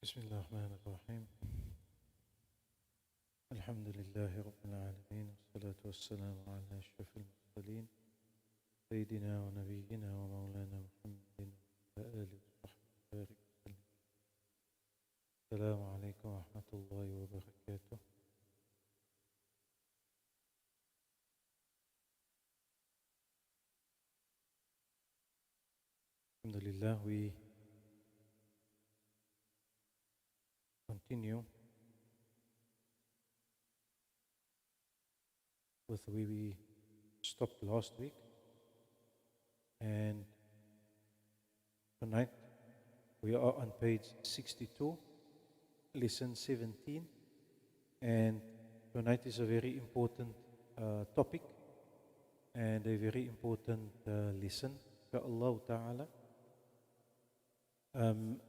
بسم الله الرحمن الرحيم. الحمد لله رب العالمين، والصلاة والسلام على أشرف المرسلين سيدنا ونبينا ومولانا محمد وعلى آله وصحبه وبارك وسلم. السلام عليكم ورحمة الله وبركاته. Alhamdulillah, we continue with where we stopped last week, and tonight we are on page 62, lesson 17, and tonight is a very important topic and a very important lesson, inshaAllah ta'ala.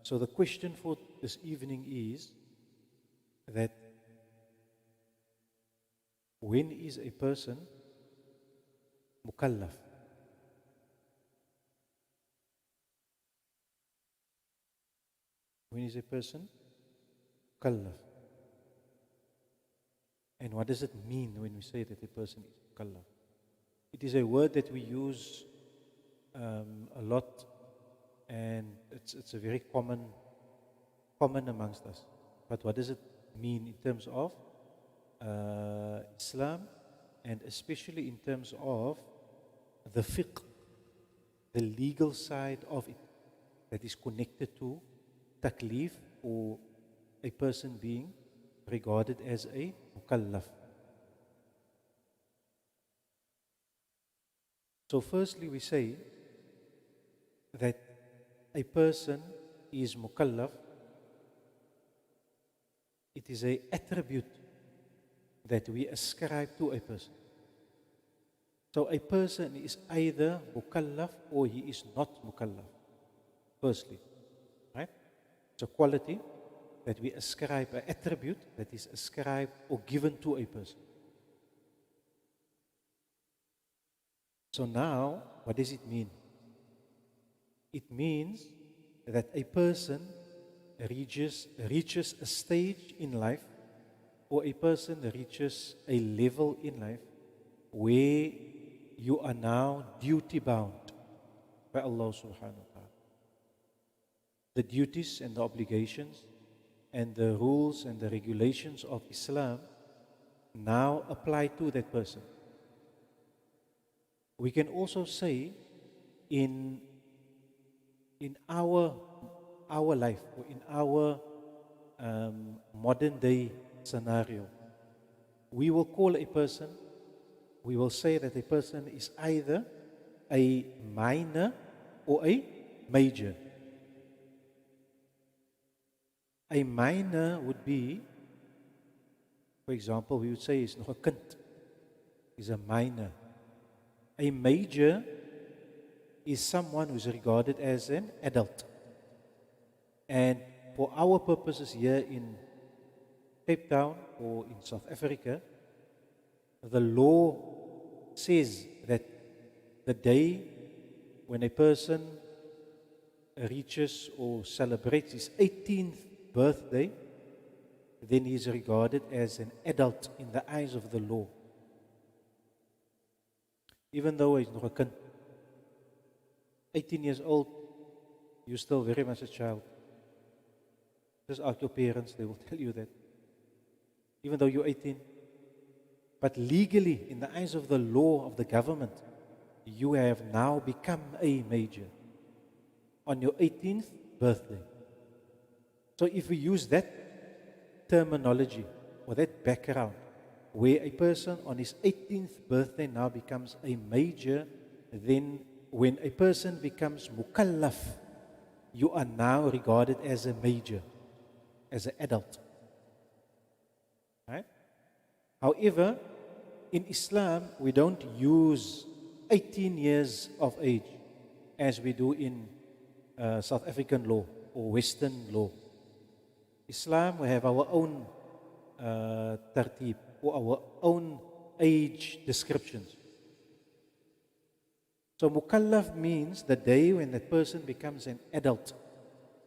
So the question for this evening is that when is a person mukallaf? When is a person mukallaf? And what does it mean when we say that a person is mukallaf? It is a word that we use a lot, and it's a very common amongst us. But what does it mean in terms of Islam, and especially in terms of the fiqh, the legal side of it, that is connected to taklif, or a person being regarded as a mukallaf? So firstly, we say that a person is mukallaf. It is an attribute that we ascribe to a person. So a person is either mukallaf or he is not mukallaf, firstly. Right? It's a quality that we ascribe, an attribute that is ascribed or given to a person. So now, what does it mean? It means that a person reaches a stage in life, or a person reaches a level in life where you are now duty bound by Allah subhanahu wa ta'ala. The duties and the obligations and the rules and the regulations of Islam now apply to that person. We can also say in our life, or in our modern day scenario, we will call a person, we will say that a person is either a minor or a major. A minor would be, for example, we would say is nog 'n kind, is a minor. A major is someone who is regarded as an adult. And for our purposes here in Cape Town or in South Africa, the law says that the day when a person reaches or celebrates his 18th birthday, then he is regarded as an adult in the eyes of the law. Even though he's nog 'n kind, 18 years old, you're still very much a child. Just ask your parents, they will tell you that. Even though you're 18. But legally, in the eyes of the law of the government, you have now become a major on your 18th birthday. So if we use that terminology or that background, where a person on his 18th birthday now becomes a major, then when a person becomes mukallaf, you are now regarded as a major, as an adult. Right? However, in Islam, we don't use 18 years of age as we do in South African law or Western law. Islam, we have our own tartib, or our own age descriptions. So mukallaf means the day when that person becomes an adult.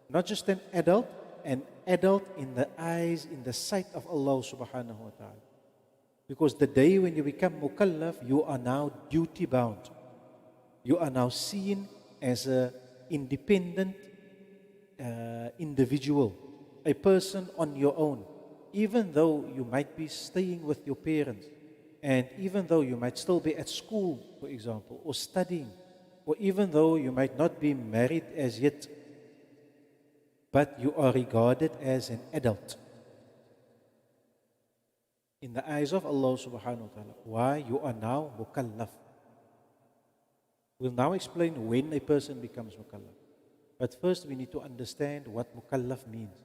Not just an adult an adult in the eyes, in the sight of Allah subhanahu wa ta'ala. Because the day when you become mukallaf, you are now duty bound. You are now seen as an independent individual, a person on your own. Even though you might be staying with your parents, and even though you might still be at school, for example, or studying, or even though you might not be married as yet, but you are regarded as an adult in the eyes of Allah subhanahu wa ta'ala. Why? You are now mukallaf. We'll now explain when a person becomes mukallaf. But first we need to understand what mukallaf means.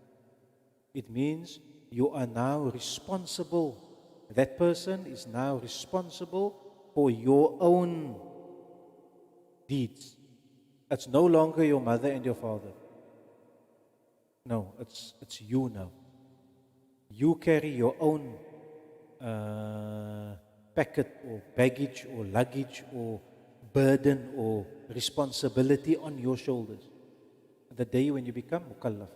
It means you are now responsible. That person is now responsible for your own deeds. It's no longer your mother and your father. No, it's you now. You carry your own packet or baggage or luggage or burden or responsibility on your shoulders. The day when you become mukallaf.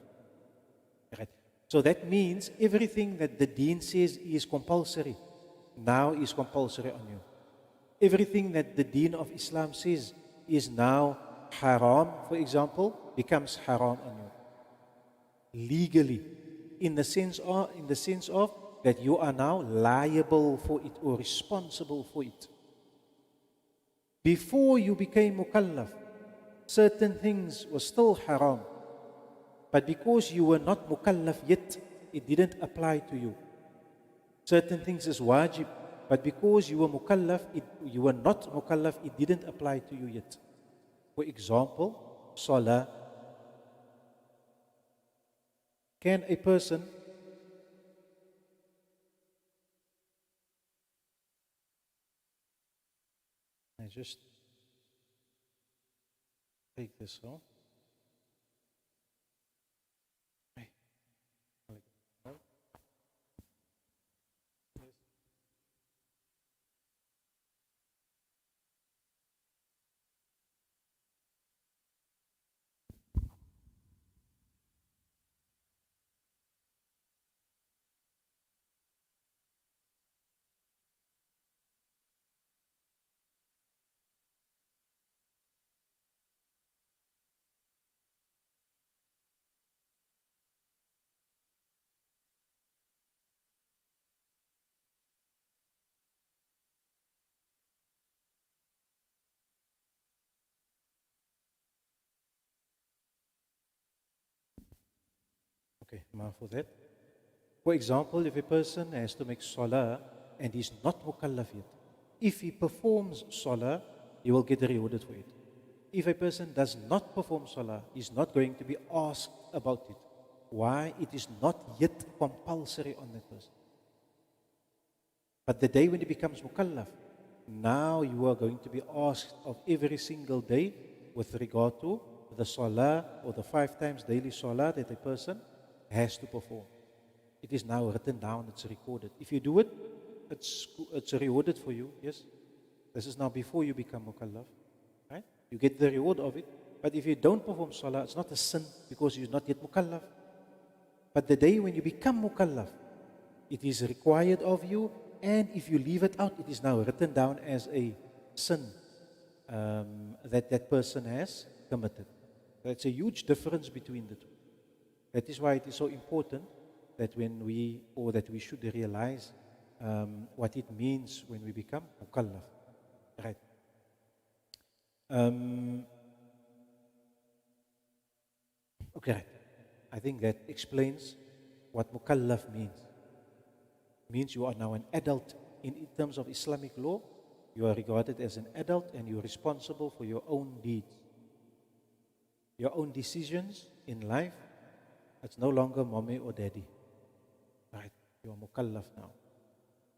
Right? So that means everything that the deen says is compulsory, now is compulsory on you. Everything that the deen of Islam says is now haram, for example, becomes haram on you. Legally, in the sense of that you are now liable for it or responsible for it. Before you became mukallaf, certain things were still haram. But because you were not mukallaf yet, it didn't apply to you. Certain things is wajib, but because you were mukallaf, you were not mukallaf, it didn't apply to you yet. For example, salah. Can a person I just take this off. Okay, maaf for that. For example, if a person has to make salah and he's not mukallaf yet, if he performs salah, he will get rewarded for it. If a person does not perform salah, he's not going to be asked about it. Why? It is not yet compulsory on that person. But the day when he becomes mukallaf, now you are going to be asked of every single day with regard to the salah or the 5 times daily salah that a person has to perform. It is now written down, it's recorded. If you do it, it's rewarded for you, yes. This is now before you become mukallaf, right? You get the reward of it. But if you don't perform salah, it's not a sin because you're not yet mukallaf. But the day when you become mukallaf, it is required of you, and if you leave it out, it is now written down as a sin that person has committed. That's a huge difference between the two. That is why it is so important that we should realize what it means when we become mukallaf. Right. Okay. I think that explains what mukallaf means. It means you are now an adult. In terms of Islamic law, you are regarded as an adult and you are responsible for your own deeds. Your own decisions in life. It's no longer mommy or daddy. Right? You are mukallaf now.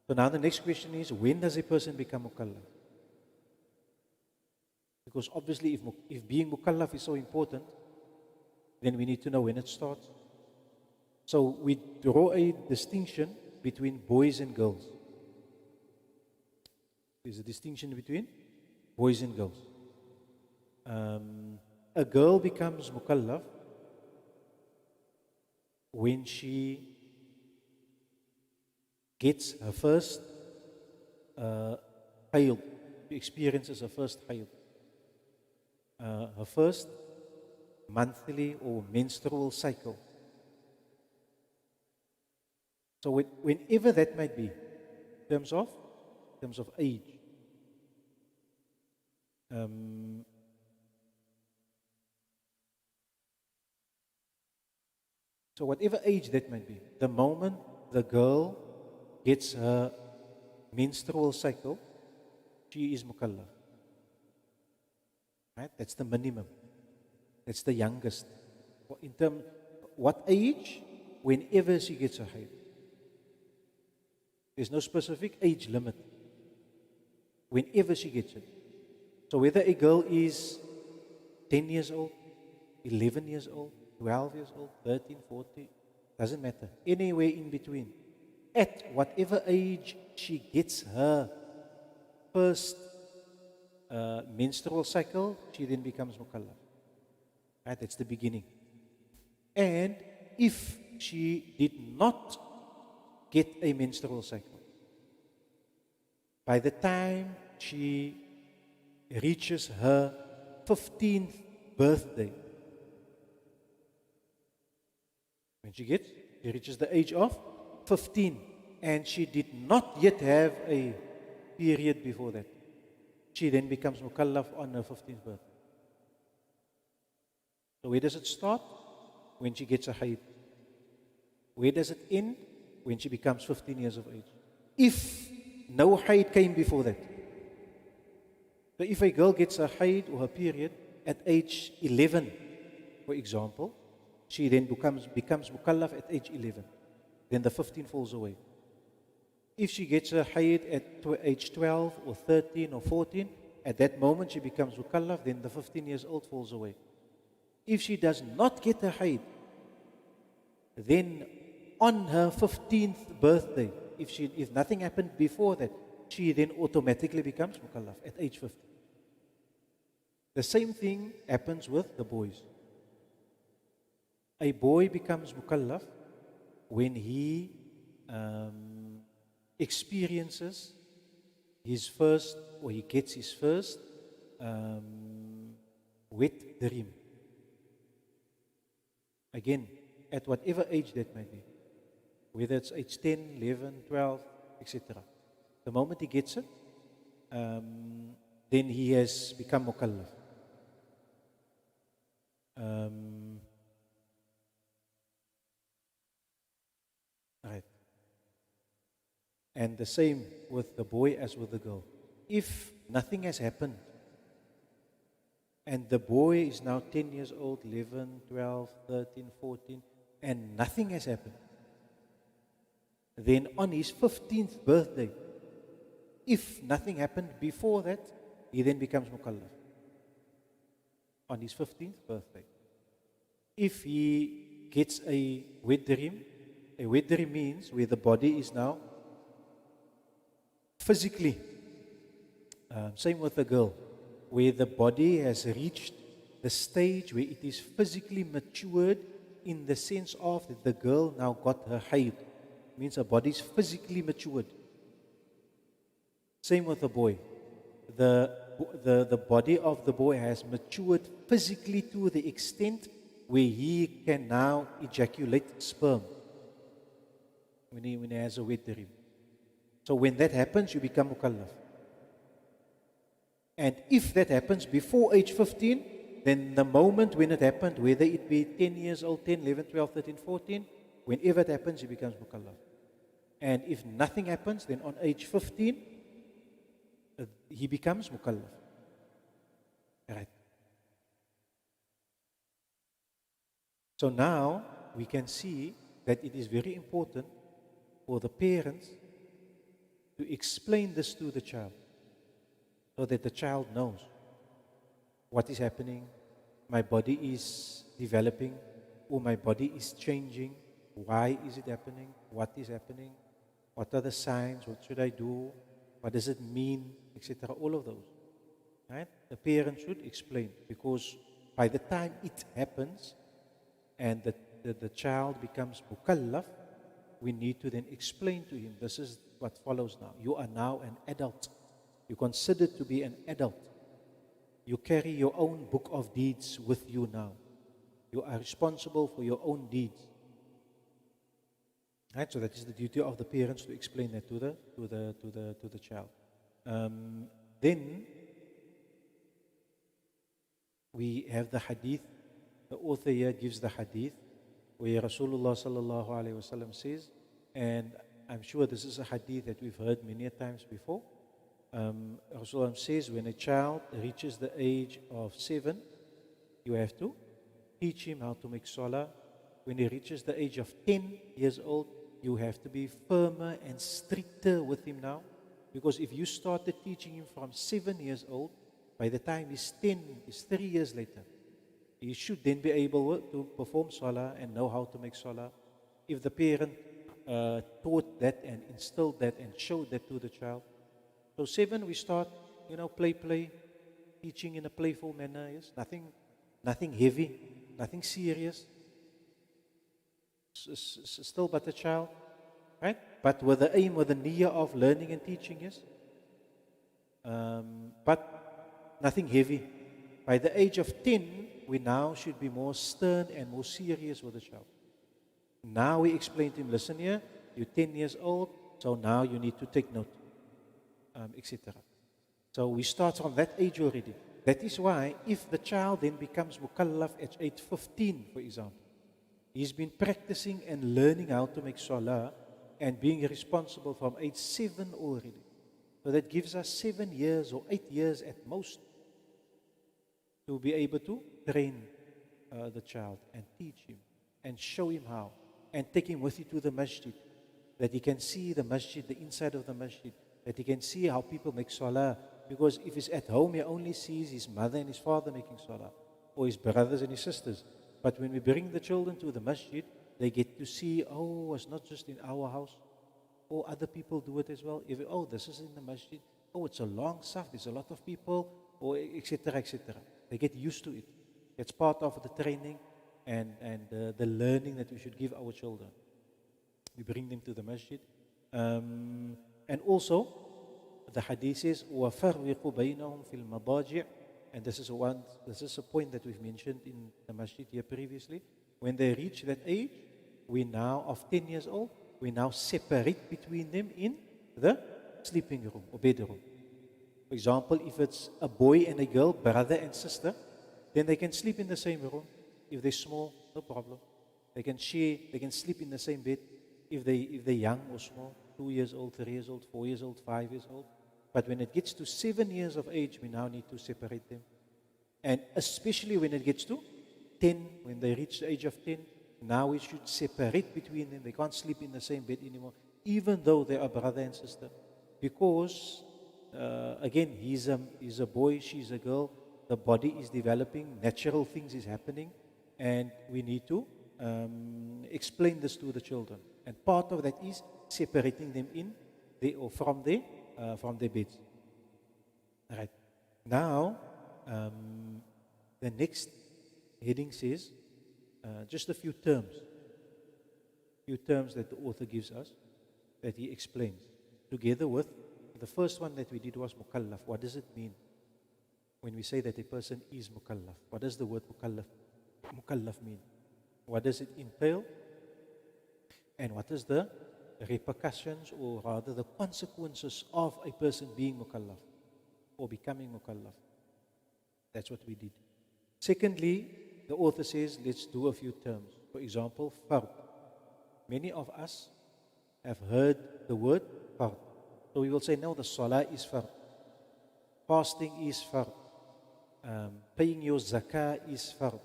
So now the next question is, when does a person become mukallaf? Because obviously if being mukallaf is so important, then we need to know when it starts. So we draw a distinction between boys and girls. There's a distinction between boys and girls. A girl becomes mukallaf when she gets her first hayd, she experiences her first hayd, her first monthly or menstrual cycle. So whenever that might be, in terms of age, so whatever age that might be, the moment the girl gets her menstrual cycle, she is mukallaf. Right? That's the minimum. That's the youngest. In terms, what age? Whenever she gets her hayd. There's no specific age limit. Whenever she gets it. So whether a girl is 10 years old, 11 years old, 12 years old, 13, 14, doesn't matter. Anywhere in between. At whatever age she gets her first menstrual cycle, she then becomes mukallaf. Right? That's the beginning. And if she did not get a menstrual cycle, by the time she reaches her 15th birthday, when she reaches the age of 15, and she did not yet have a period before that, she then becomes mukallaf on her 15th birthday. So where does it start? When she gets a hayd. Where does it end? When she becomes 15 years of age. If no hayd came before that. So if a girl gets a hayd or her period at age 11, for example, she then becomes mukallaf at age 11. Then the 15 falls away. If she gets a hayd at age 12 or 13 or 14, at that moment she becomes mukallaf, then the 15 years old falls away. If she does not get a hayd, then on her 15th birthday, if nothing happened before that, she then automatically becomes mukallaf at age 50. The same thing happens with the boys. A boy becomes mukallaf when he experiences his first, or he gets his first wet dream. Again, at whatever age that might be, whether it's age 10, 11, 12, etc. The moment he gets it, then he has become mukallaf. Right. And the same with the boy as with the girl. If nothing has happened, and the boy is now 10 years old, 11, 12, 13, 14, and nothing has happened, then on his 15th birthday, if nothing happened before that, he then becomes mukallaf. On his 15th birthday. If he gets a wet dream means where the body is now physically, same with the girl, where the body has reached the stage where it is physically matured in the sense of that the girl now got her hayd. Means her body is physically matured. Same with the boy. The body of the boy has matured physically to the extent where he can now ejaculate sperm when he has a wet dream. So when that happens, you become mukallaf. And if that happens before age 15, then the moment when it happened, whether it be 10 years old, 10, 11, 12, 13, 14, whenever it happens, he becomes mukallaf. And if nothing happens, then on age 15, he becomes mukallaf. Right. So now we can see that it is very important for the parents to explain this to the child so that the child knows what is happening. My body is developing, or my body is changing. Why is it happening? What is happening? What are the signs? What should I do? What does it mean? Etc. All of those. Right? The parent should explain, because by the time it happens and the child becomes mukallaf, we need to then explain to him, this is what follows now. You are now an adult. You're considered to be an adult. You carry your own book of deeds with you now. You are responsible for your own deeds. Right? So that is the duty of the parents to explain that to the child. Then we have the hadith. The author here gives the hadith where Rasulullah sallallahu alaihi wasallam says, and I'm sure this is a hadith that we've heard many a times before. Rasulullah says, when a child reaches the age of 7, you have to teach him how to make salah. When he reaches the age of 10 years old, you have to be firmer and stricter with him now. Because if you started teaching him from 7 years old, by the time he's 10, it's 3 years later. He should then be able to perform salah and know how to make salah. If the parent taught that and instilled that and showed that to the child. So 7, we start, play, teaching in a playful manner. Yes, nothing heavy, nothing serious. Still but a child, right? But with the aim, with the niyyah of learning and teaching, yes. But nothing heavy. By the age of 10, we now should be more stern and more serious with the child. Now we explain to him, listen here, you're 10 years old, so now you need to take note, etc. So we start from that age already. That is why if the child then becomes mukallaf at age 15, for example, he's been practicing and learning how to make salah and being responsible from age 7 already. So that gives us 7 years or 8 years at most to be able to train the child and teach him and show him how and take him with you to the masjid, that he can see the masjid, the inside of the masjid, that he can see how people make salah. Because if he's at home, he only sees his mother and his father making salah, or his brothers and his sisters. But when we bring the children to the masjid, they get to see, oh, it's not just in our house, or other people do it as well. Oh, this is in the masjid. Oh, it's a long saf, there's a lot of people, or etc., etc. They get used to it. It's part of the training and the learning that we should give our children. We bring them to the masjid. And also, the hadith says, وَفَرِّقُ بَيْنَهُمْ فِي الْمَضَاجِعِ. And this is a point that we've mentioned in the masjid here previously. When they reach that age, we now, of 10 years old, we now separate between them in the sleeping room or bedroom. For example, if it's a boy and a girl, brother and sister, then they can sleep in the same room. If they're small, no problem. They can share, they can sleep in the same bed. If they're young or small, 2 years old, 3 years old, 4 years old, 5 years old. But when it gets to 7 years of age, we now need to separate them. And especially when it gets to 10, when they reach the age of 10, now we should separate between them. They can't sleep in the same bed anymore, even though they are brother and sister. Because, again, he's a boy, she's a girl, the body is developing, natural things is happening, and we need to explain this to the children. And part of that is separating them from their beds. All right. Now, the next heading says just a few terms that the author gives us, that he explains, together with the first one that we did was mukallaf. What does it mean when we say that a person is mukallaf? What does the word mukallaf mean? What does it entail? And what is the repercussions, or rather the consequences of a person being mukallaf or becoming mukallaf? That's what we did. Secondly, the author says, let's do a few terms. For example, fard. Many of us have heard the word fard. So we will say, no, the salah is fard. Fasting is fard. Paying your zakah is fard.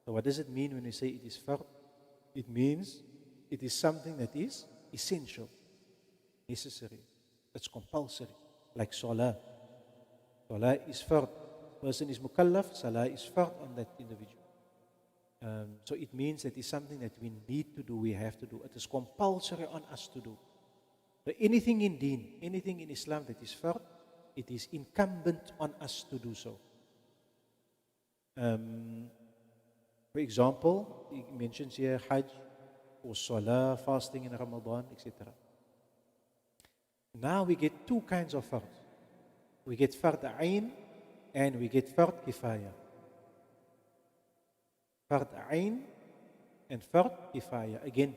So what does it mean when we say it is fard? It means it is something that is essential, necessary. It's compulsory, like salah. Salah is fard. Person is mukallaf, salah is fard on that individual. So it means that it's something that we need to do, we have to do. It is compulsory on us to do. So anything in deen, anything in Islam that is fard, it is incumbent on us to do so. For example, He mentions here Hajj or Salah, fasting in Ramadan, etc. Now we get two kinds of fard. We get fard ayn and we get fard kifaya. Fard ayn and fard kifaya. Again,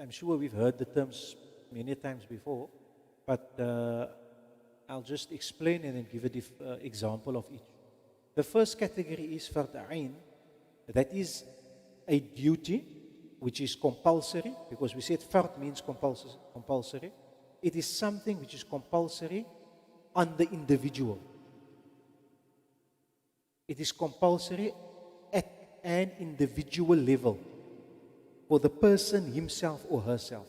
I'm sure we've heard the terms many times before, but I'll just explain and then give an example of each. The first category is fard ayn. That is a duty which is compulsory, because we said fard means compulsory. It is something which is compulsory on the individual. It is compulsory at an individual level for the person himself or herself.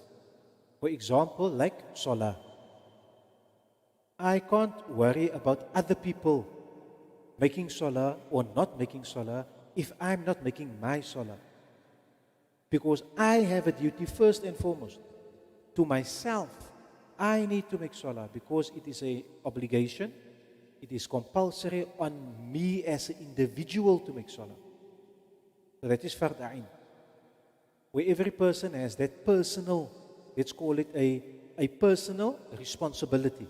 For example, like Salah. I can't worry about other people making Salah or not making Salah if I'm not making my Salah. Because I have a duty first and foremost to myself. I need to make Salah because it is an obligation. It is compulsory on me as an individual to make Salah. So that is fard ayn. Where every person has that personal, let's call it a personal responsibility.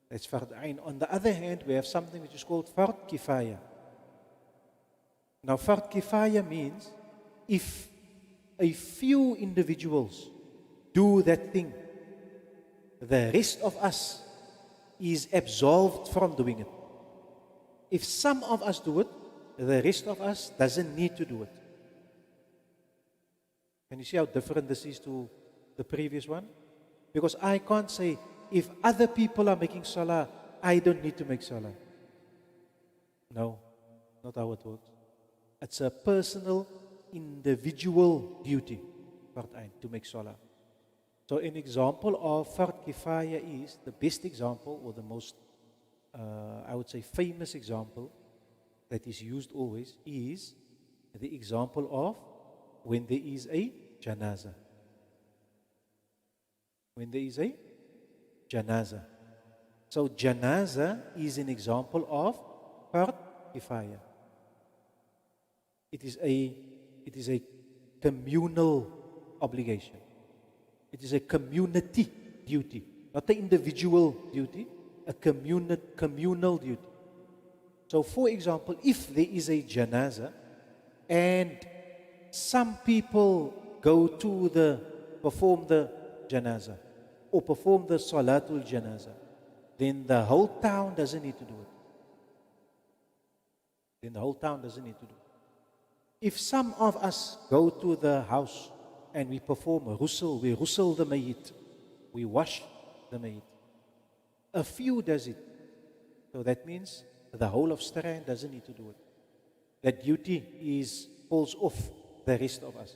That's fard ayn. On the other hand, we have something which is called fard kifaya. Now, fard kifaya means if a few individuals do that thing, the rest of us is absolved from doing it. If some of us do it, the rest of us doesn't need to do it. Can you see how different this is to the previous one? Because I can't say, if other people are making Salah, I don't need to make Salah. No, not how it works. It's a personal, individual duty, fard ayn, to make Salah. So an example of fard kifaya is, the best example or the most, I would say, famous example that is used always is the example of when there is a janaza. When there is a janaza. So janaza is an example of fard kifaya. It is a communal obligation. It is a community duty, not an individual duty, a communal duty. So for example, if there is a janaza and some people go to perform the janaza or perform the salatul janaza, then the whole town doesn't need to do it. Then the whole town doesn't need to do it. If some of us go to the house and we perform a ghusl, we ghusl the mayyit, we wash the mayyit. A few does it. So that means the whole of Strand doesn't need to do it. That duty falls off the rest of us.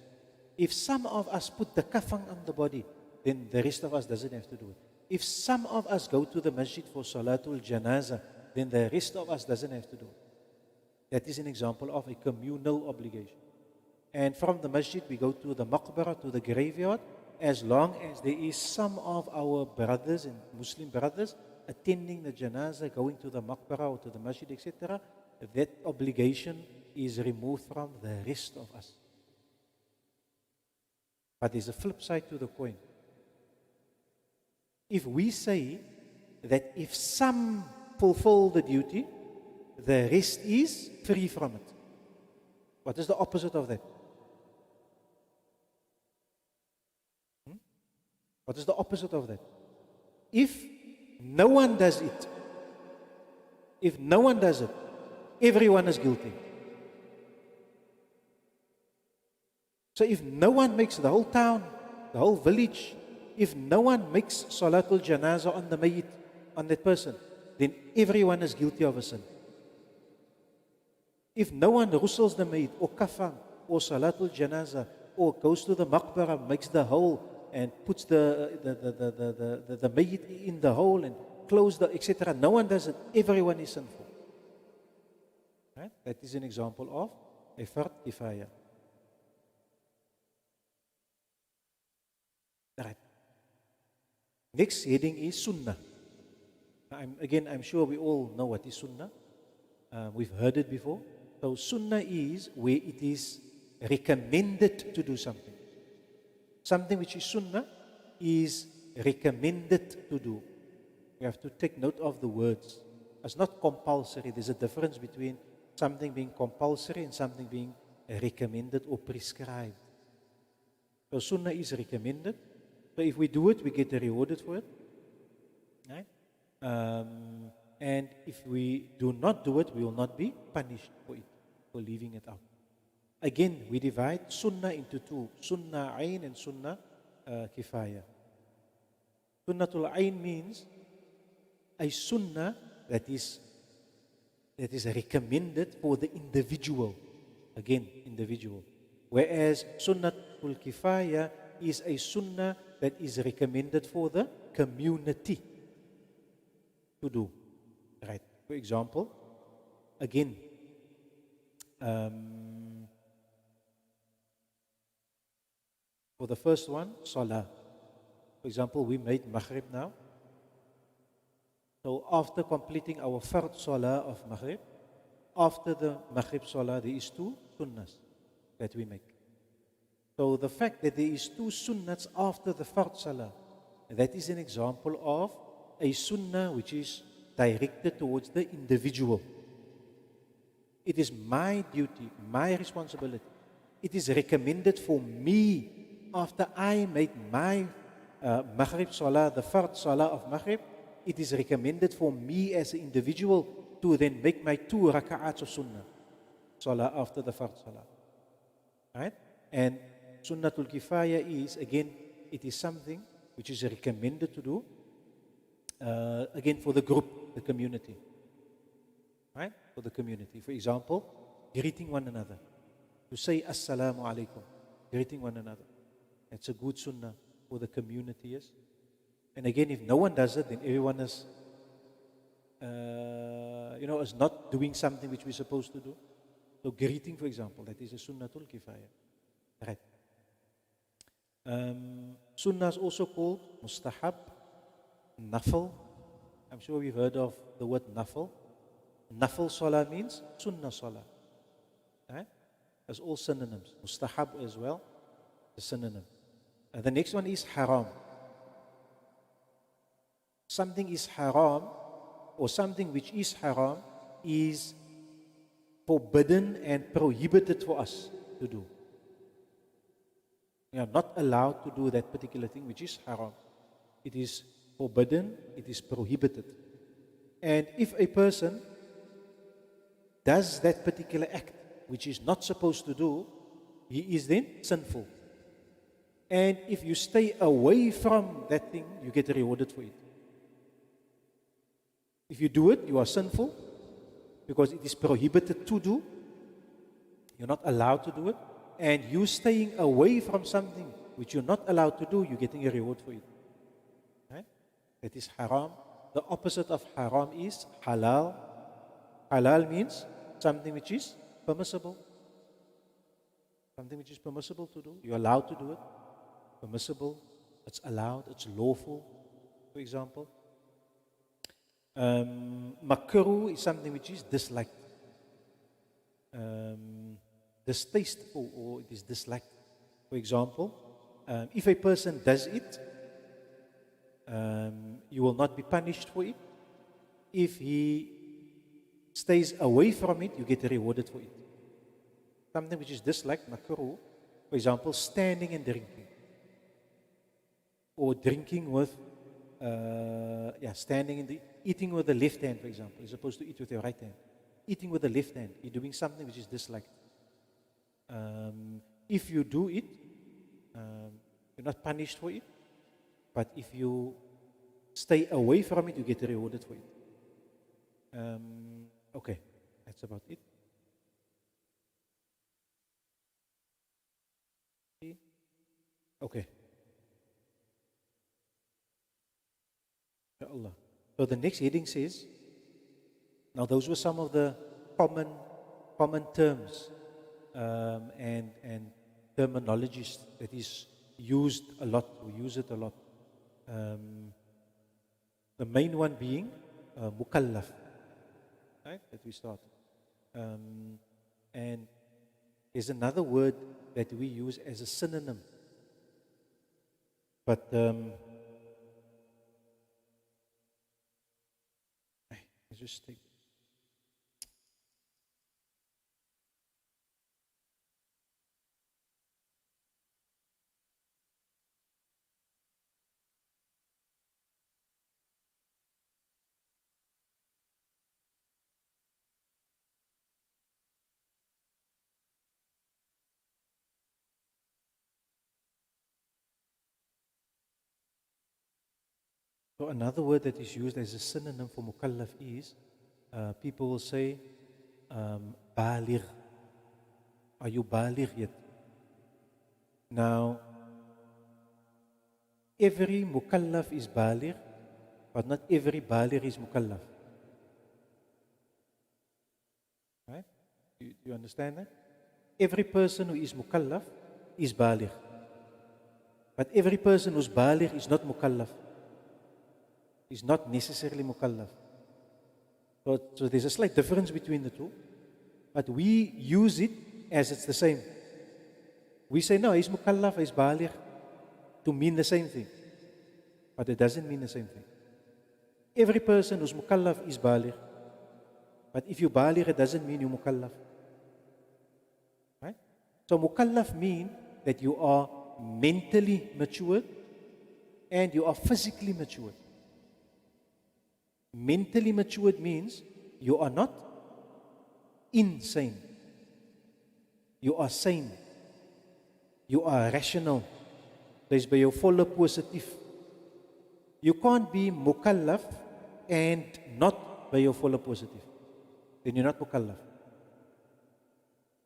If some of us put the kafan on the body, then the rest of us doesn't have to do it. If some of us go to the masjid for salatul janaza, then the rest of us doesn't have to do it. That is an example of a communal obligation. And from the masjid, we go to the maqbarah, to the graveyard, as long as there is some of our brothers and Muslim brothers attending the janaza, going to the maqbarah or to the masjid, etc., that obligation is removed from the rest of us. But there's a flip side to the coin. If we say that if some fulfill the duty, the rest is free from it. What is the opposite of that? What is the opposite of that? If no one does it, everyone is guilty. So if no one makes, the whole town, the whole village, if no one makes salatul janaza on the mayyit, on that person, then everyone is guilty of a sin. If no one ghusls the mayyit or kafan or salatul janaza or goes to the maqbarah, makes the hole and puts the mayyit in the hole and close the etc. No one does it. Everyone is sinful. Right? That is an example of a fard kifaya. Right. Next heading is sunnah. I'm sure we all know what is sunnah. We've heard it before. So sunnah is where it is recommended to do something. Something which is sunnah is recommended to do. You have to take note of the words. It's not compulsory. There's a difference between something being compulsory and something being recommended or prescribed. So sunnah is recommended. So if we do it, we get rewarded for it. Right? And if we do not do it, we will not be punished for it, for leaving it out. Again, we divide sunnah into two. Sunnah ayn and sunnah kifaya. Sunnatul ayn means a sunnah that is recommended for the individual. Again, individual. Whereas sunnatul kifaya is a sunnah that is recommended for the community to do. Right. For example, again, for the first one, salah. For example, we made maghrib now. So after completing our fard salah of maghrib, after the maghrib salah, there is two sunnahs that we make. So the fact that there is two sunnahs after the fard salah, that is an example of a sunnah which is directed towards the individual. It is my duty, my responsibility. It is recommended for me after I made my maghrib salah, the fard salah of maghrib. It is recommended for me as an individual to then make my 2 raka'ats of sunnah salah after the fard salah. Right? And sunnatul kifaya is, again, it is something which is recommended to do, again, for the group, the community. Right? For the community. For example, greeting one another. To say assalamu alaikum, greeting one another. It's a good sunnah for the community, yes? And again, if no one does it, then everyone is, is not doing something which we're supposed to do. So greeting, for example, that is a sunnatul kifaya. Right. Sunnah is also called mustahab, nafil. I'm sure we've heard of the word nafil. Nafil salah means sunnah salah. Right? That's all synonyms. Mustahab as well, a synonym. The next one is haram. Something is haram, or something which is haram is forbidden and prohibited for us to do. We are not allowed to do that particular thing which is haram. It is forbidden, it is prohibited. And if a person does that particular act which is not supposed to do, he is then sinful. And if you stay away from that thing, you get rewarded for it. If you do it, you are sinful because it is prohibited to do. You're not allowed to do it. And you staying away from something which you're not allowed to do, you're getting a reward for it. Right? That is haram. The opposite of haram is halal. Halal means something which is permissible. Something which is permissible to do. You're allowed to do it. Permissible. It's allowed. It's lawful, for example. Makruh is something which is disliked. Distasteful, or it is disliked. For example, if a person does it, you will not be punished for it. If he stays away from it, you get rewarded for it. Something which is disliked, makruh, for example, standing and drinking. Or drinking with, eating with the left hand, for example. You're supposed to eat with your right hand. Eating with the left hand, you're doing something which is disliked. If you do it, you're not punished for it. But if you stay away from it, you get rewarded for it. Okay, that's about it. Okay. Allah. So the next heading says, now those were some of the common terms and terminologies that is used a lot. We use it a lot. The main one being mukallaf, right? That we start. And there's another word that we use as a synonym. But let's just take. So another word that is used as a synonym for mukallaf is, people will say, baligh. Are you baligh yet? Now, every mukallaf is baligh, but not every baligh is mukallaf. Right? Do you understand that? Every person who is mukallaf is baligh. But every person who's baligh is not mukallaf. Is not necessarily mukallaf. So there's a slight difference between the two. But we use it as it's the same. We say, no, he's mukallaf, he's baligh, to mean the same thing. But it doesn't mean the same thing. Every person who's mukallaf is baligh. But if you baligh, it doesn't mean you're mukallaf. Right? So mukallaf means that you are mentally matured and you are physically matured. Mentally matured means you are not insane. You are sane. You are rational. Dis by jou volle positief. You can't be mukallaf and not by your volle positief. Then you're not mukallaf.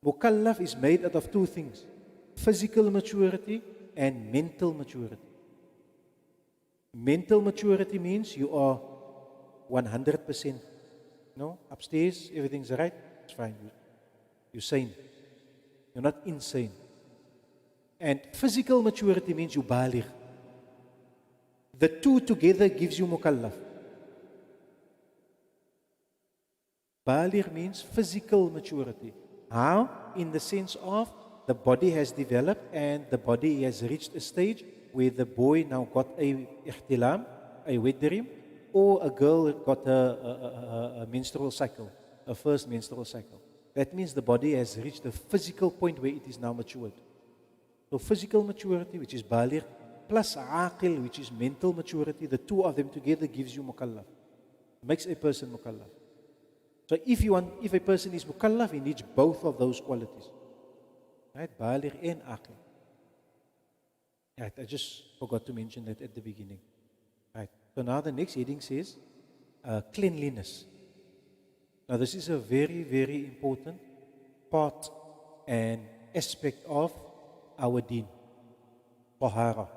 Mukallaf is made out of two things: physical maturity and mental maturity. Mental maturity means you are 100%. No, upstairs, everything's right, it's fine. You're sane. You're not insane. And physical maturity means you baligh. The two together gives you mukallaf. Baligh means physical maturity. How? In the sense of the body has developed and the body has reached a stage where the boy now got a ihtilam, a wet dream, or a girl got a menstrual cycle, a first menstrual cycle. That means the body has reached a physical point where it is now matured. So physical maturity, which is baligh, plus aqil, which is mental maturity, the two of them together gives you mukallaf. Makes a person mukallaf. So if a person is mukallaf, he needs both of those qualities. Right? Baligh and aqil. Right, I just forgot to mention that at the beginning. Right. So now the next heading says cleanliness. Now this is a very, very important part and aspect of our deen, tahara.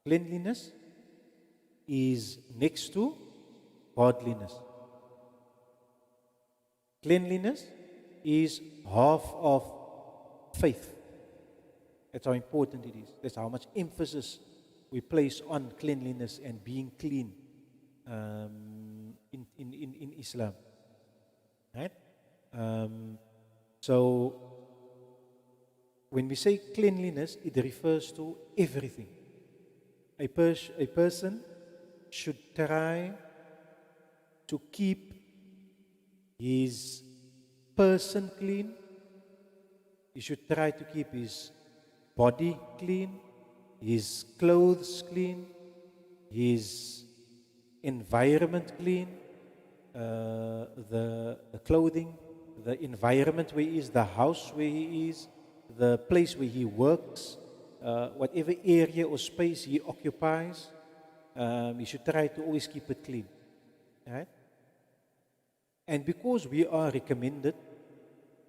Cleanliness is next to godliness. Cleanliness is half of faith. That's how important it is. That's how much emphasis we place on cleanliness and being clean in Islam. Right? So when we say cleanliness, it refers to everything. A person should try to keep his person clean. He should try to keep his body clean, his clothes clean, his environment clean, the clothing, the environment where he is, the house where he is, the place where he works, whatever area or space he occupies, he should try to always keep it clean. Right? And because we are recommended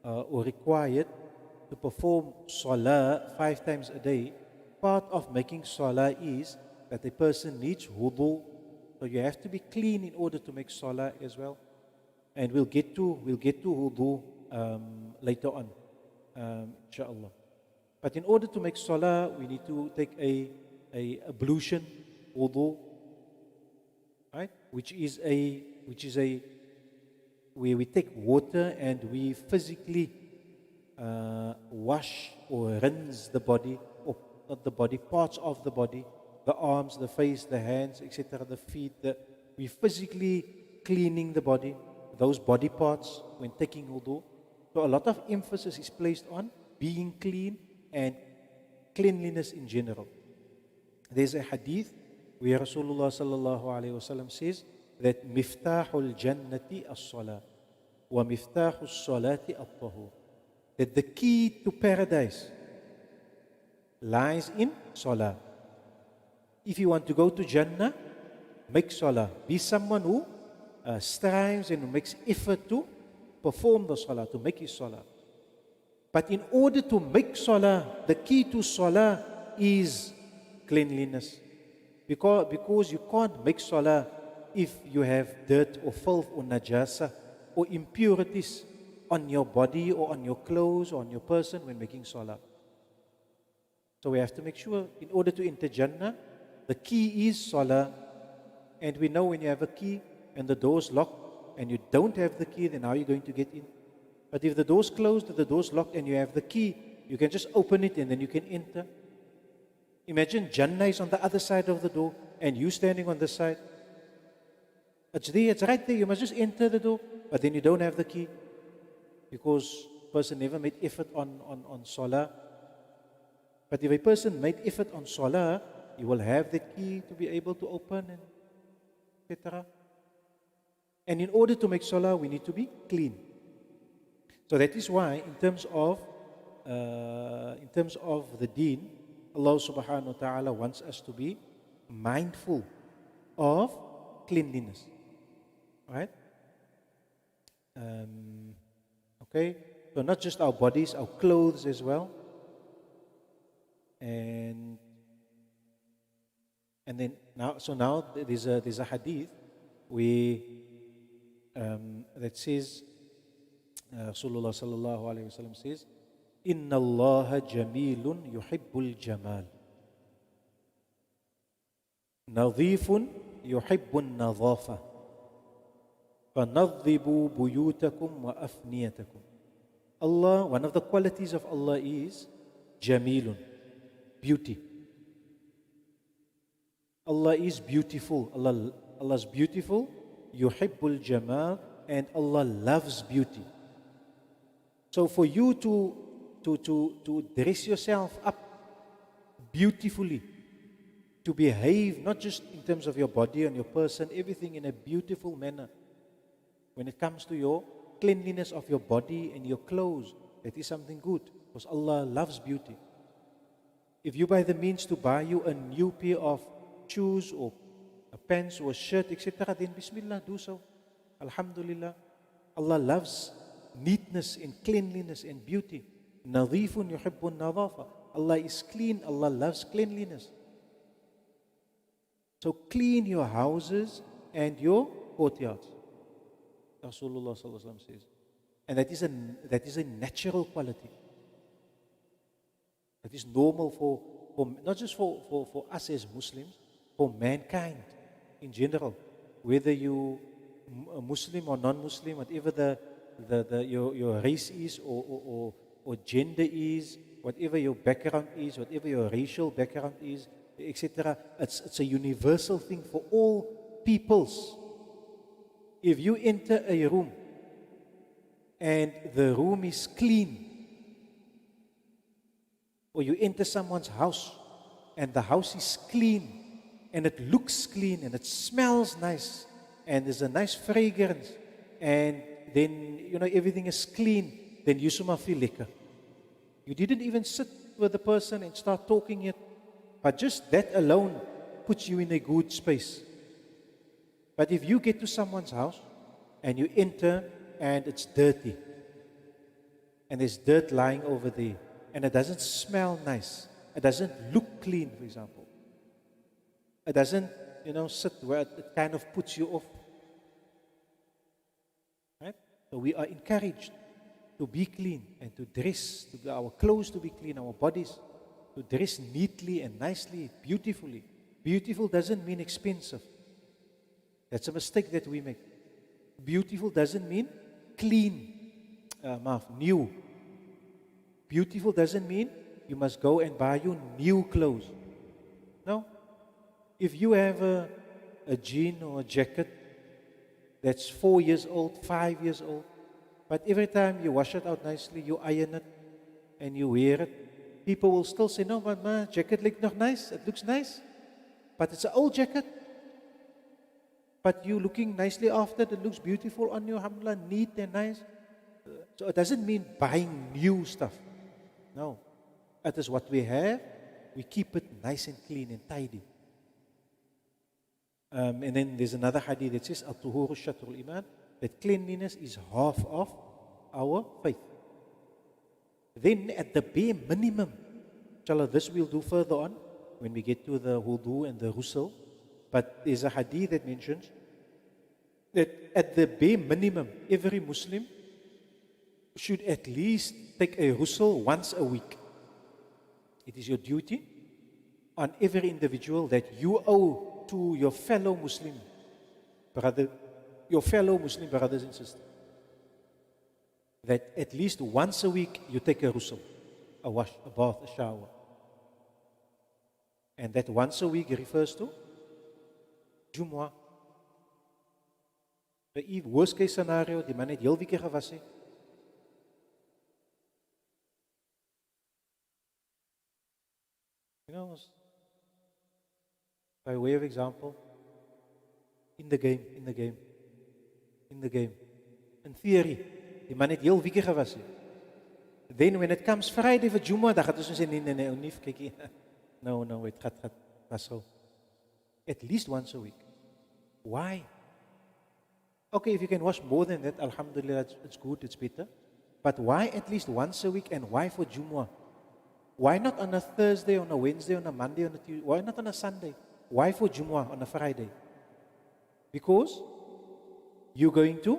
or required to perform salah 5 times a day, part of making salah is that a person needs wudu. So you have to be clean in order to make salah as well. And we'll get to wudu later on, inshallah. But in order to make salah, we need to take a ablution, wudu, right? Which is a we take water and we physically wash or rinse the body, or not the body, parts of the body, the arms, the face, the hands, etc., the feet. We physically cleaning the body, those body parts when taking wudu. So a lot of emphasis is placed on being clean and cleanliness in general. There's a hadith where Rasulullah sallallahu alaihi wasallam says that miftahul jannati as-salah wa miftahus salati at-tahur. That the key to paradise lies in salah. If you want to go to Jannah, make salah. Be someone who strives and who makes effort to perform the salah, to make his salah. But in order to make salah, the key to salah is cleanliness. Because you can't make salah if you have dirt or filth or najasa or impurities on your body or on your clothes or on your person when making salah. So we have to make sure, in order to enter Jannah, the key is salah. And we know when you have a key and the door's locked and you don't have the key, then how are you going to get in? But if the door's closed, the door's locked and you have the key, you can just open it and then you can enter. Imagine Jannah is on the other side of the door and you standing on this side. It's there, it's right there. You must just enter the door, but then you don't have the key because the person never made effort on salah. But if a person made effort on salah, he will have the key to be able to open and etc. And in order to make salah, we need to be clean. So that is why, in terms of the deen, Allah subhanahu wa ta'ala wants us to be mindful of cleanliness. Right? Okay? So not just our bodies, our clothes as well. And then now there's a hadith that says, Rasulullah sallallahu alayhi wa sallam says, Inna Allah jamilun yuhibbul jamal. Nadhifun yuhibbun nadhafa. فَنَظِّبُوا بُيُوتَكُمْ وَأَفْنِيَتَكُمْ. Allah, one of the qualities of Allah is jamilun, beauty. Allah is beautiful. Allah's beautiful. Yuhibbul jamal, and Allah loves beauty. So for you to dress yourself up beautifully, to behave not just in terms of your body and your person, everything in a beautiful manner. When it comes to your cleanliness of your body and your clothes, that is something good, because Allah loves beauty. If you by the means to buy you a new pair of shoes or a pants or a shirt, etc., then Bismillah, do so. Alhamdulillah. Allah loves neatness and cleanliness and beauty. Nadhifun yuhibbun nadhafa. Allah is clean. Allah loves cleanliness. So clean your houses and your courtyards. Rasulullah sallallahu alaihi wasallam says. And that is a natural quality. That is normal for not just for us as Muslims, for mankind in general. Whether you a Muslim or non-Muslim, whatever your race is or gender is, whatever your background is, whatever your racial background is, etc. It's a universal thing for all peoples. If you enter a room and the room is clean, or you enter someone's house and the house is clean and it looks clean and it smells nice and there's a nice fragrance and then everything is clean, then you suma feel lekker. You didn't even sit with the person and start talking yet, but just that alone puts you in a good space. But if you get to someone's house and you enter and it's dirty and there's dirt lying over there and it doesn't smell nice, it doesn't look clean, for example, it doesn't sit where it kind of puts you off, right? So we are encouraged to be clean and to dress, our clothes to be clean, our bodies to dress neatly and nicely, beautifully. Beautiful doesn't mean expensive. That's a mistake that we make. Beautiful doesn't mean clean, new. Beautiful doesn't mean you must go and buy you new clothes. No. If you have a jean or a jacket that's 4 years old, 5 years old, but every time you wash it out nicely, you iron it, and you wear it, people will still say, no, but my jacket looks nice, but it's an old jacket. But you looking nicely after it looks beautiful on you, alhamdulillah, neat and nice. So it doesn't mean buying new stuff. No. It is what we have, we keep it nice and clean and tidy. And then there's another hadith that says, Al-Tuhuru Shatrul Iman, that cleanliness is half of our faith. Then at the bare minimum, inshallah, this we'll do further on when we get to the wudu and the ghusl. But there's a hadith that mentions that at the bare minimum, every Muslim should at least take a ghusl once a week. It is your duty on every individual that you owe to your fellow Muslim brother, your fellow Muslim brothers and sisters, that at least once a week you take a ghusl, a wash, a bath, a shower. And that once a week refers to Jumu'ah. The worst case scenario, die man het heel week gewas het. You know, by way of example, in the game, in theory, die man het heel week gewas het. Then when it comes Friday for Jumu'ah, dan gaat ons sê, nee, nie, kyk hier. No, het gaat was so. At least once a week. Why? Okay, if you can wash more than that, alhamdulillah, it's good, it's better. But why at least once a week, and why for Jumu'ah? Why not on a Thursday, on a Wednesday, on a Monday, on a Tuesday? Why not on a Sunday? Why for Jumu'ah on a Friday? Because you're going to,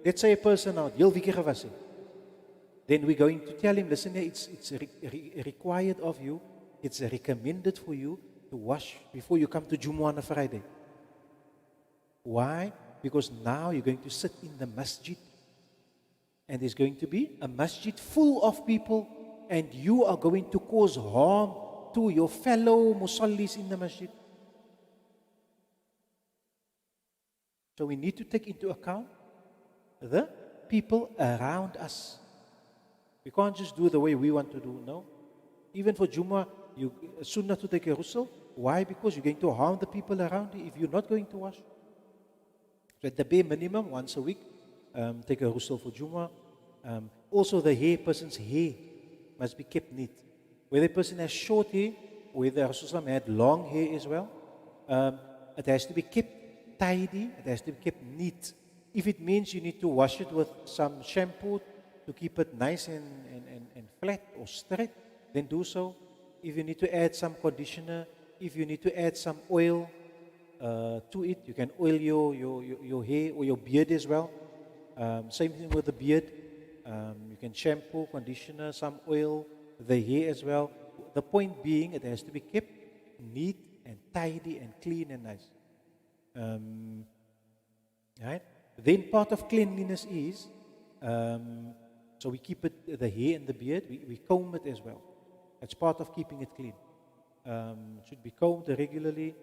let's say a person out, heel week gewas het. Then we're going to tell him, listen, it's required of you, it's recommended for you to wash before you come to Jumu'ah on a Friday. Why? Because now you're going to sit in the masjid, and there's going to be a masjid full of people, and you are going to cause harm to your fellow musallis in the masjid. So we need to take into account the people around us. We can't just do the way we want to do, no. Even for Jumu'ah, you sunnah to take a ghusl. Why? Because you're going to harm the people around you if you're not going to wash. So at the bare minimum, once a week, take a ghusl for Jumu'ah. Also the hair, person's hair must be kept neat. Whether a person has short hair, or whether Rasulullah had long hair as well, it has to be kept tidy, it has to be kept neat. If it means you need to wash it with some shampoo to keep it nice and flat or straight, then do so. If you need to add some conditioner, if you need to add some oil to it, you can oil your hair or your beard as well. Same thing with the beard. You can shampoo, conditioner, some oil, the hair as well. The point being, it has to be kept neat and tidy and clean and nice. Right? Then part of cleanliness is, so we keep it, the hair and the beard, we comb it as well. It's part of keeping it clean. It should be combed regularly.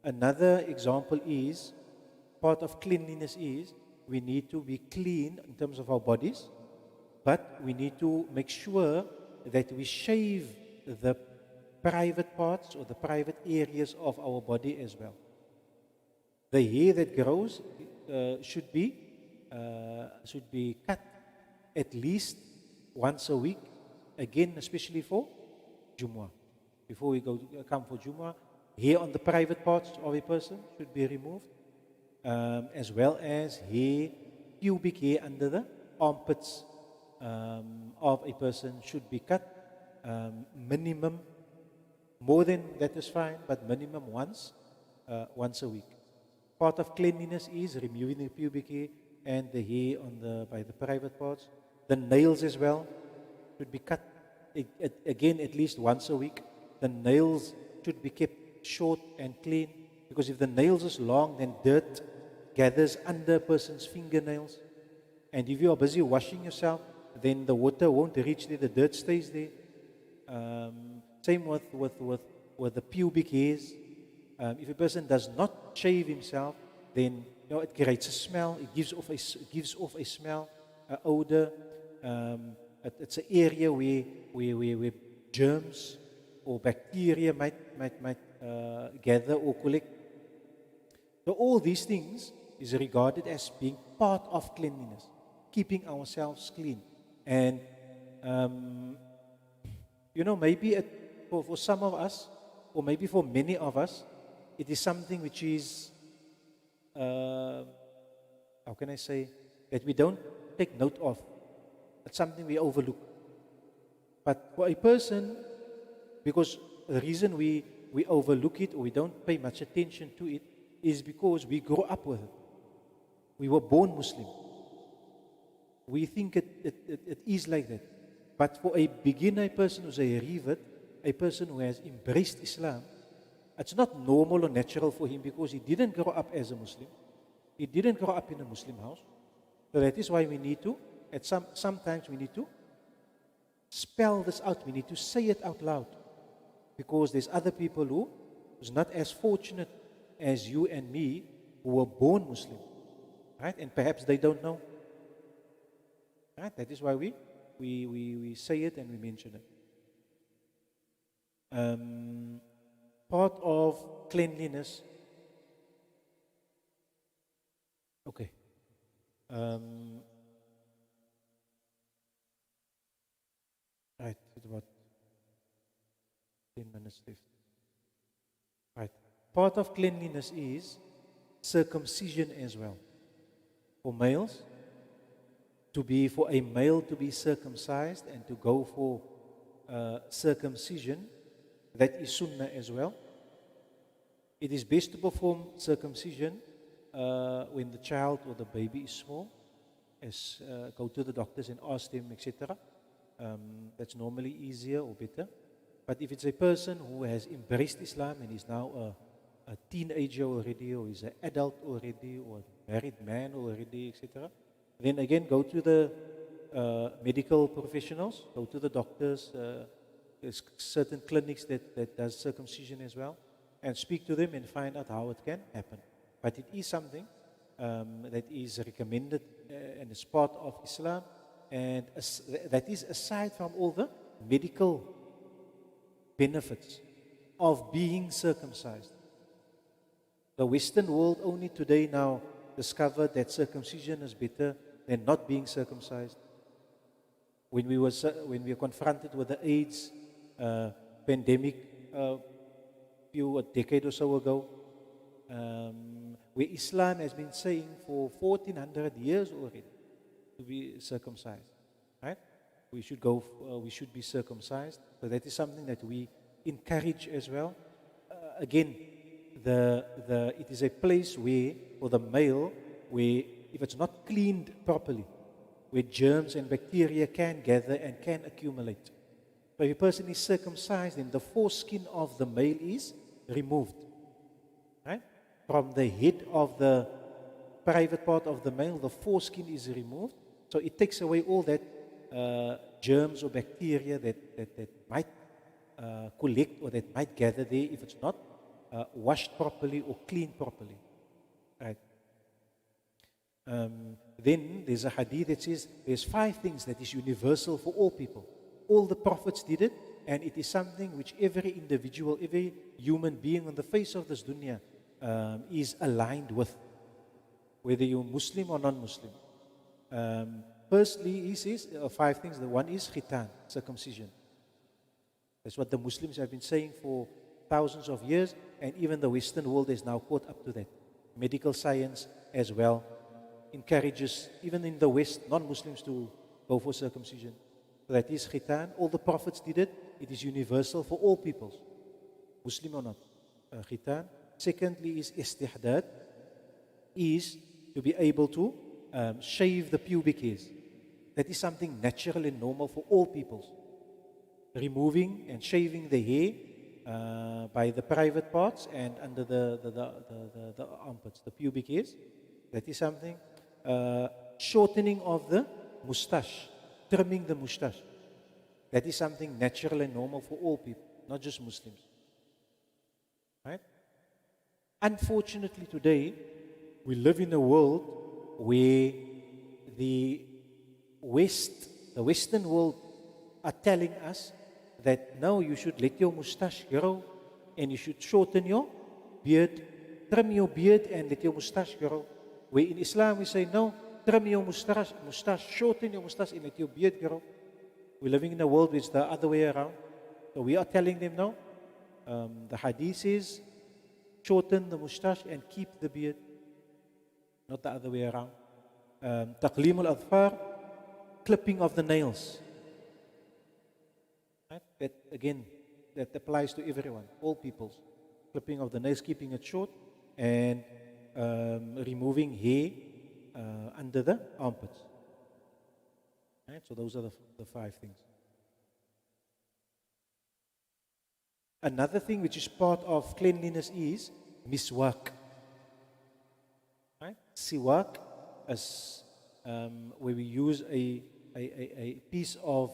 Another example is, part of cleanliness is, we need to be clean in terms of our bodies, but we need to make sure that we shave the private parts or the private areas of our body as well. The hair that grows should be cut at least once a week, again, especially for Jumu'ah. Before we come for Jumu'ah, hair on the private parts of a person should be removed, as well as hair, pubic hair under the armpits of a person should be cut. Minimum, more than that is fine, but minimum once a week. Part of cleanliness is removing the pubic hair and the hair by the private parts. The nails as well should be cut again at least once a week. The nails should be kept short and clean, because if the nails is long, then dirt gathers under a person's fingernails. And if you are busy washing yourself, then the water won't reach there, the dirt stays there. Same with the pubic hairs. If a person does not shave himself, then it creates a smell. It gives off a smell, an odor. It's an area where germs or bacteria might gather or collect. So all these things is regarded as being part of cleanliness, keeping ourselves clean. And maybe for some of us, or maybe for many of us, it is something which is, how can I say, that we don't take note of. It's something we overlook. But for a person, because the reason we overlook it or we don't pay much attention to it is because we grow up with it. We were born Muslim. We think it is like that. But for a beginner, a person who's a revert, a person who has embraced Islam, it's not normal or natural for him because he didn't grow up as a Muslim. He didn't grow up in a Muslim house. So that is why we need to, sometimes we need to spell this out. We need to say it out loud. Because there's other people who's not as fortunate as you and me who were born Muslim. Right? And perhaps they don't know. Right? That is why we say it and we mention it. Part of cleanliness. Okay. Right, it's about 10 minutes left. Right. Part of cleanliness is circumcision as well. For males, for a male to be circumcised and to go for circumcision, that is sunnah as well. It is best to perform circumcision when the child or the baby is small, go to the doctors and ask them, etc. That's normally easier or better. But if it's a person who has embraced Islam and is now a teenager already, or is an adult already, or a married man already, etc., then again go to the medical professionals, go to the doctors. There's certain clinics that does circumcision as well, and speak to them and find out how it can happen. But it is something that is recommended and is part of Islam, and that is aside from all the medical benefits of being circumcised. The Western world only today now discovered that circumcision is better than not being circumcised. When we were confronted with the AIDS pandemic a decade or so ago, where Islam has been saying for 1400 years already to be circumcised, right? We should be circumcised. So that is something that we encourage as well. Again, it is a place where, for the male, where if it's not cleaned properly, where germs and bacteria can gather and can accumulate. So if a person is circumcised, then the foreskin of the male is removed, right? From the head of the private part of the male, the foreskin is removed. So it takes away all that germs or bacteria that might collect or that might gather there if it's not washed properly or cleaned properly, right? Then there's a hadith that says there's 5 things that is universal for all people. All the prophets did it, and it is something which every individual, every human being on the face of this dunya is aligned with, whether you're Muslim or non-Muslim. Firstly, he says 5 things. The one is khitan, circumcision. That's what the Muslims have been saying for thousands of years, and even the Western world is now caught up to that. Medical science as well encourages, even in the West, non-Muslims to go for circumcision. So that is khitan. All the prophets did it. It is universal for all peoples, Muslim or not. Khitan. Secondly is istihdad, is to be able to shave the pubic hairs. That is something natural and normal for all peoples. Removing and shaving the hair by the private parts and under the armpits, the pubic hairs. That is something. Shortening of the mustache, trimming the mustache. That is something natural and normal for all people, not just Muslims. Right? Unfortunately, today, we live in a world where the the Western world are telling us that now you should let your mustache grow and you should shorten your beard, trim your beard and let your mustache grow. Where in Islam we say no, trim your mustache, shorten your mustache and let your beard grow. We're living in a world which is the other way around. So we are telling them no. The hadith says shorten the mustache and keep the beard, not the other way around. Taqlim al-adfar, clipping of the nails. Right? That again, that applies to everyone, all peoples. Clipping of the nails, keeping it short, and removing hair under the armpits. Right? So those are the 5 things. Another thing which is part of cleanliness is miswak. Right? Siwak is where we use a piece of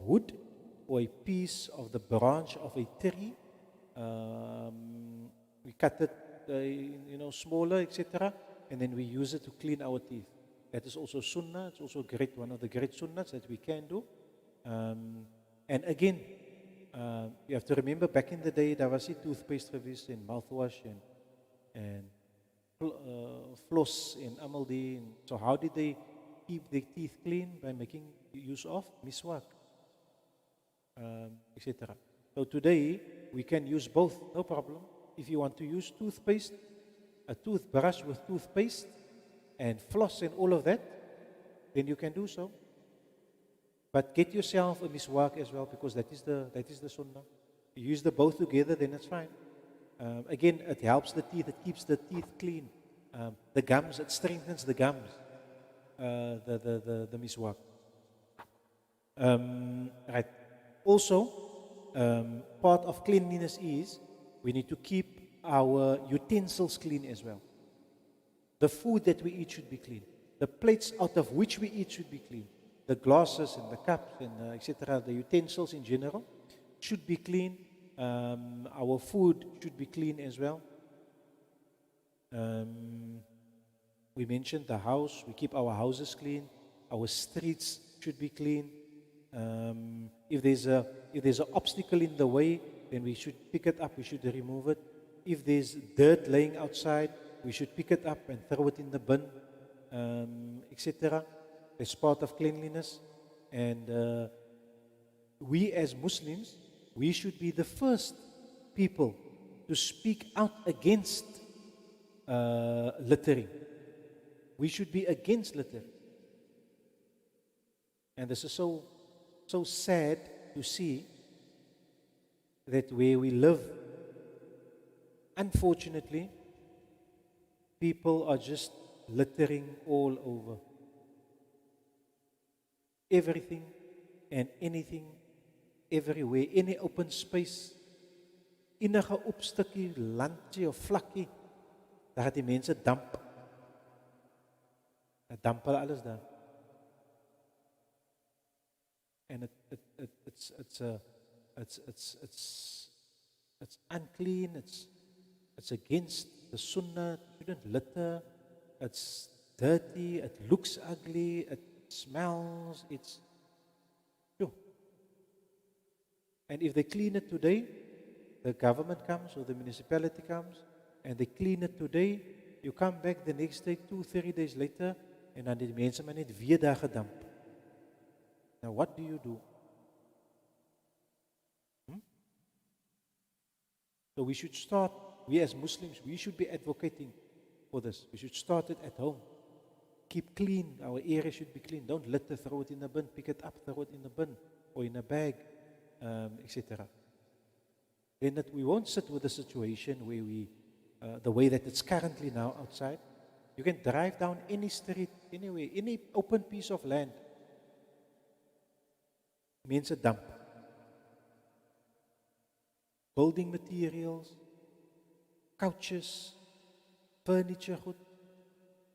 wood or a piece of the branch of a tree. We cut it smaller, etc. And then we use it to clean our teeth. That is also sunnah. It's also one of the great sunnahs that we can do. And again, you have to remember back in the day, there was toothpaste service and mouthwash and floss and amaldi. So how did they keep their teeth clean? By making use of miswak, etc. So today, we can use both, no problem. If you want to use toothpaste, a toothbrush with toothpaste, and floss and all of that, then you can do so. But get yourself a miswak as well, because that is the sunnah. You use the both together, then it's fine. Again, it helps the teeth, it keeps the teeth clean. The gums, it strengthens the gums, the miswak. Right. Also, part of cleanliness is we need to keep our utensils clean as well. The food that we eat should be clean. The plates out of which we eat should be clean. The glasses and the cups and etc., the utensils in general should be clean. Our food should be clean as well. We mentioned the house. We keep our houses clean. Our streets should be clean. If there's an obstacle in the way, then we should pick it up. We should remove it. If there's dirt laying outside, we should pick it up and throw it in the bin, etc. It's part of cleanliness. And we as Muslims, we should be the first people to speak out against littering. We should be against littering. And this is so sad to see that where we live, unfortunately, people are just littering all over. Everything and anything, everywhere, any open space, enige oop stukkie landjie of vlakkie, daar gaan die mense damp. Dan damp hulle alles daar. And it's unclean, it's against the sunnah. You shouldn't litter. It's dirty, it looks ugly, it smells, Sure. And if they clean it today, the government comes or the municipality comes and they clean it today, you come back the next day, 2-3 days later, en dan die mense maar net weer daar gedamp. Now what do you do? So we should start, we as Muslims, we should be advocating for this. We should start it at home. Keep clean, our area should be clean. Don't litter, throw it in the bin, pick it up, throw it in the bin or in a bag, etc. Then that we won't sit with a situation where the way that it's currently now outside. You can drive down any street, anywhere, any open piece of land. Mense dump. Building materials, couches, furniture, goed.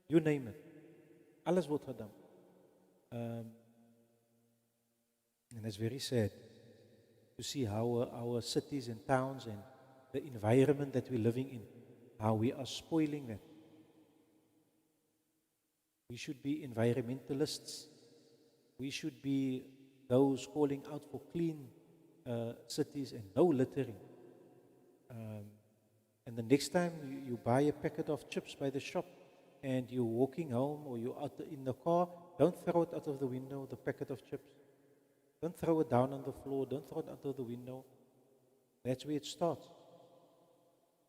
You name it. Alles wordt gedaan. And it's very sad to see how our cities and towns and the environment that we're living in, how we are spoiling that. We should be environmentalists. We should be those calling out for clean cities and no littering. And the next time you buy a packet of chips by the shop and you're walking home or you're out in the car, don't throw it out of the window, the packet of chips. Don't throw it down on the floor. Don't throw it out of the window. That's where it starts.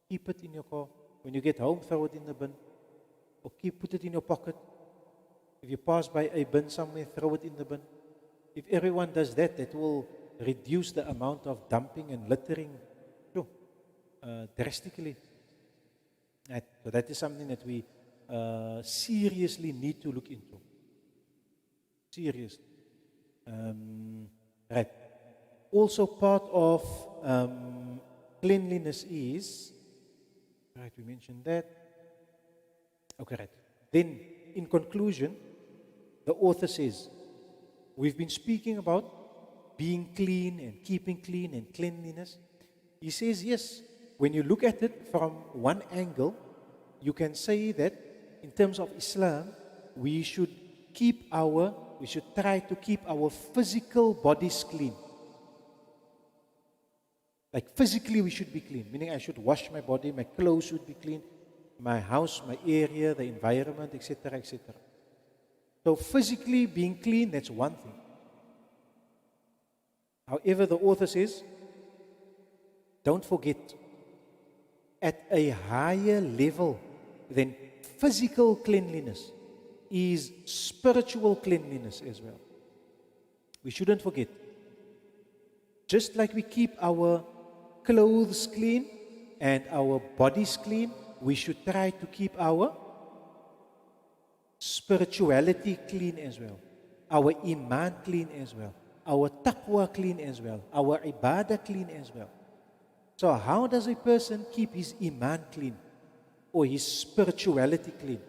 Keep it in your car. When you get home, throw it in the bin. Or put it in your pocket. If you pass by a bin somewhere, throw it in the bin. If everyone does that, that will reduce the amount of dumping and littering drastically. So that is something that we seriously need to look into. Seriously. Right. Also part of cleanliness is, right, we mentioned that. Okay, right. Then, in conclusion, the author says, we've been speaking about being clean and keeping clean and cleanliness. He says, yes, when you look at it from one angle, you can say that in terms of Islam, we should try to keep our physical bodies clean. Like physically we should be clean, meaning I should wash my body, my clothes should be clean, my house, my area, the environment, etc., etc. So physically being clean, that's one thing. However, the author says, don't forget, at a higher level than physical cleanliness is spiritual cleanliness as well. We shouldn't forget. Just like we keep our clothes clean and our bodies clean, we should try to keep our spirituality clean as well, our iman clean as well, our taqwa clean as well, our ibadah clean as well. So how does a person keep his iman clean or his spirituality clean?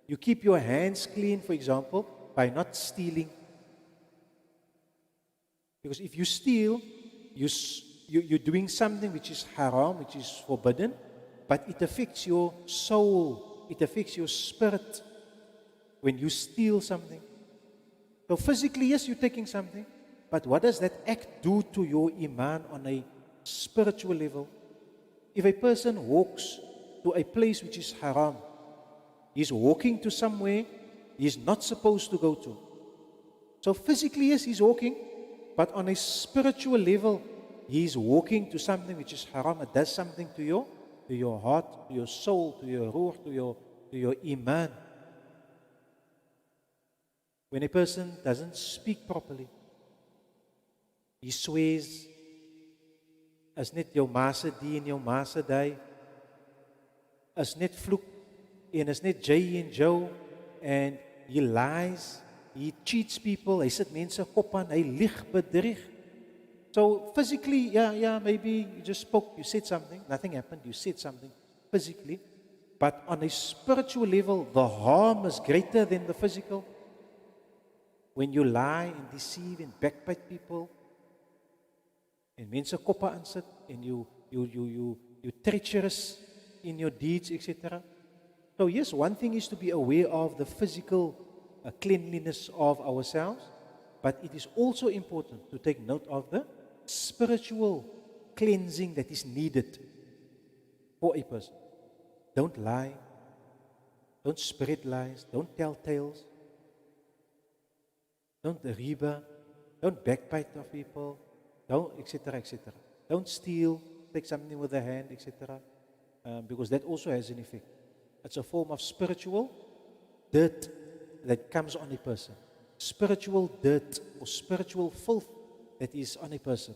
You keep your hands clean, for example, by not stealing. Because if you steal, you're doing something which is haram, which is forbidden, but it affects your soul, it affects your spirit when you steal something. So physically, yes, you're taking something, but what does that act do to your iman on a spiritual level? If a person walks to a place which is haram, he's walking to somewhere he's not supposed to go to. So physically, yes, he's walking, but on a spiritual level, he's walking to something which is haram. It does something to your heart, to your soul, to your ruh, to your iman. When a person doesn't speak properly, he swears, as net jou ma se die en jou ma se die, as net vloek en as net jy en jou, and he lies, he cheats people, hy sit mense kop aan, hy lieg, bedrieg. So physically, yeah, maybe you just spoke, you said something, nothing happened, you said something physically, but on a spiritual level, the harm is greater than the physical. When you lie and deceive and backbite people, en mense koppe aansit, en you treacherous in your deeds, etc. So yes, one thing is to be aware of the physical cleanliness of ourselves, but it is also important to take note of the spiritual cleansing that is needed for a person. Don't lie, don't spread lies, don't tell tales, don't riba, don't backbite of people, don't, etc., etc. Don't steal, take something with the hand, etc. Because that also has an effect. It's a form of spiritual dirt that comes on a person. Spiritual dirt or spiritual filth that is on a person.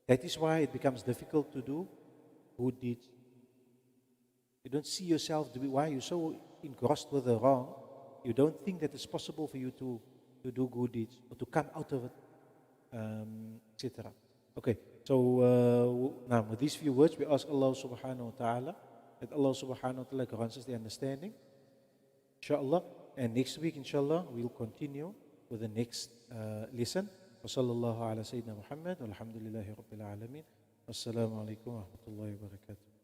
That is why it becomes difficult to do good deeds. You don't see yourself doing, why you're so engrossed with the wrong, you don't think that it's possible for you to do good deeds or to come out of it, etc. Okay, so now with these few words, we ask Allah subhanahu wa ta'ala that Allah subhanahu wa ta'ala grants us the understanding, inshallah. And next week, inshallah, we'll continue with the next lesson. وصلى الله على سيدنا محمد والحمد لله رب العالمين. السلام عليكم ورحمة الله وبركاته.